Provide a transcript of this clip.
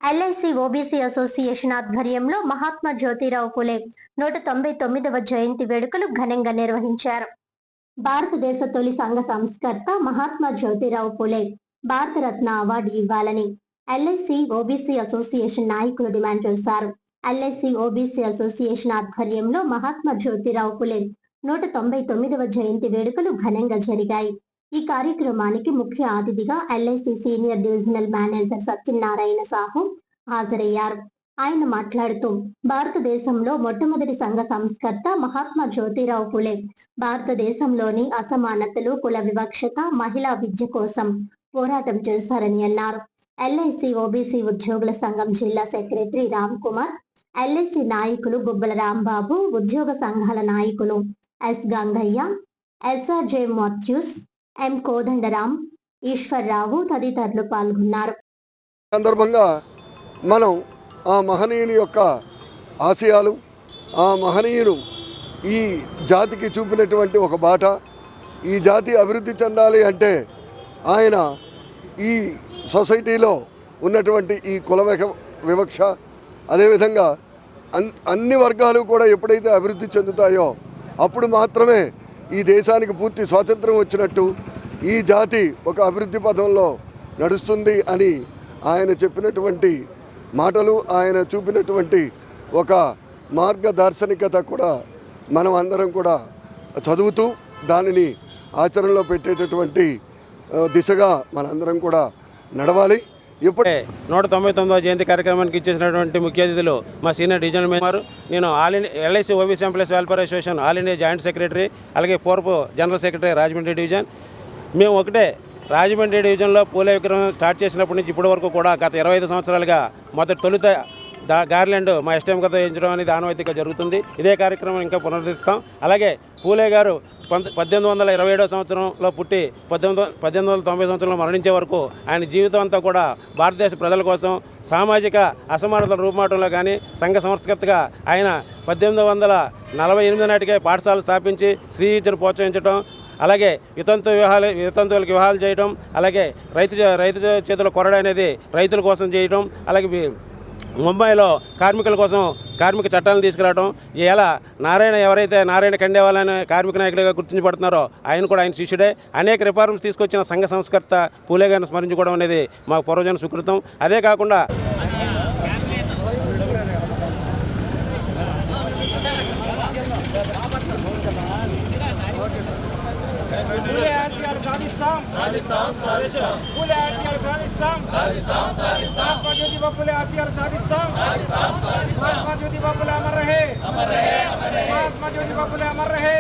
LIC OBC association ఆధ్వర్యంలో మహాత్మా జ్యోతిరావు పులే 199వ జయంతి వేడుకలు ఘనంగా నిర్వహించారు. భారతదేశ తొలి సంఘ సంస్కర్త మహాత్మా జ్యోతిరావు పులే భారతరత్న అవార్డు ఇవ్వాలని ఎల్ఐసి ఓబీసీ అసోసియేషన్ నాయకులు డిమాండ్ చేశారు. ఎల్ఐసి ఓబీసీ అసోసియేషన్ ఆధ్వర్యంలో మహాత్మా జ్యోతిరావు పులే 199వ జయంతి వేడుకలు ఘనంగా జరిగాయి. ఈ కార్యక్రమానికి ముఖ్య అతిథిగా LIC senior divisional manager Satyanarayana Sahu హాజరయ్యారు. ఆయన మాట్లాడుతూ, భారతదేశంలో మొట్టమొదటి సంఘ సంస్కర్త మహాత్మా జ్యోతిరావు పులే భారతదేశంలోని అసమానతలు, కుల వివక్షత, మహిళా విద్య కోసం పోరాటం చేశారని అన్నారు. ఎల్ఐసి ఓబీసీ ఉద్యోగుల సంఘం జిల్లా సెక్రటరీ రామ్ కుమార్, ఎల్ఐసి నాయకులు గుబ్బల రాంబాబు, ఉద్యోగ సంఘాల నాయకులు ఎస్ గంగయ్య, ఎస్ఆర్జే మాథ్యూస్, ఎం కోదండరాం, ఈశ్వర్రావు తదితరులు పాల్గొన్నారు. సందర్భంగా మనం ఆ మహనీయుని యొక్క ఆశయాలు, ఆ మహనీయుడు ఈ జాతికి చూపినటువంటి ఒక బాట, ఈ జాతి అభివృద్ధి చెందాలి అంటే ఆయన ఈ సొసైటీలో ఉన్నటువంటి ఈ కుల వివక్ష, అదేవిధంగా అన్ని వర్గాలు కూడా ఎప్పుడైతే అభివృద్ధి చెందుతాయో అప్పుడు మాత్రమే ఈ దేశానికి పూర్తి స్వాతంత్రం వచ్చినట్టు, ఈ జాతి ఒక అభివృద్ధి పథంలో నడుస్తుంది అని ఆయన చెప్పినటువంటి మాటలు, ఆయన చూపినటువంటి ఒక మార్గదర్శనికత కూడా మనం అందరం కూడా చదువుతూ దానిని ఆచరణలో పెట్టేటటువంటి దిశగా మనందరం కూడా నడవాలి. ఇప్పుడే 199వ జయంతి కార్యక్రమానికి ఇచ్చేసినటువంటి ముఖ్య అతిథులు మా సీనియర్ డివిజనల్ మేనేజర్, నేను all India LIC OBC employees welfare association all India joint secretary, అలాగే పూర్వ జనరల్ సెక్రటరీ రాజమండ్రి డివిజన్. మేము ఒకటే రాజమండ్రి డివిజన్లో పూలే విగ్రహం స్టార్ట్ చేసినప్పటి నుంచి ఇప్పటి వరకు కూడా గత 25 సంవత్సరాలుగా తొలుత గార్లెండ్ మా ఎస్టీఎం కథ వేయించడం అనేది ఆనవాయితీగా జరుగుతుంది. ఇదే కార్యక్రమం ఇంకా పునరుద్ధరిస్తాం. అలాగే పూలే గారు 1827వ సంవత్సరంలో పుట్టి 1890 సంవత్సరంలో మరణించే వరకు ఆయన జీవితం అంతా కూడా భారతదేశ ప్రజల కోసం, సామాజిక అసమానతల రూపుమాటంలో కానీ సంఘ సంస్కర్తగా ఆయన 1848 నాటికే పాఠశాలలు స్థాపించి స్త్రీ విద్యను ప్రోత్సహించడం, అలాగే వితంతువులకు వివాహాలు చేయడం, అలాగే రైతు చేతుల కొరడ అనేది రైతుల కోసం చేయడం, అలాగే ముంబైలో కార్మికుల కోసం కార్మిక చట్టాలను తీసుకురావడం, ఇలా ఎవరైతే నారాయణ ఖండేవాలని కార్మిక నాయకుడిగా గుర్తించబడుతున్నారో ఆయన కూడా ఆయన శిష్యుడే. అనేక రిఫార్మ్స్ తీసుకొచ్చిన సంఘ సంస్కర్త పూలే గారిని స్మరించుకోవడం అనేది మాకు పూర్వజన సుకృతం. అదే కాకుండా పూలే ఆశయాలు సాధిస్తాం. పూలే ఆశయాలు సాధిస్తాం. మహాత్మా జ్యోతిబా పూలే ఆశయాలు సాధిస్తాం. మహాత్మా జ్యోతిబా పూలే అమర్ రహే. మహాత్మా జ్యోతిబా పూలే అమర్ రహే.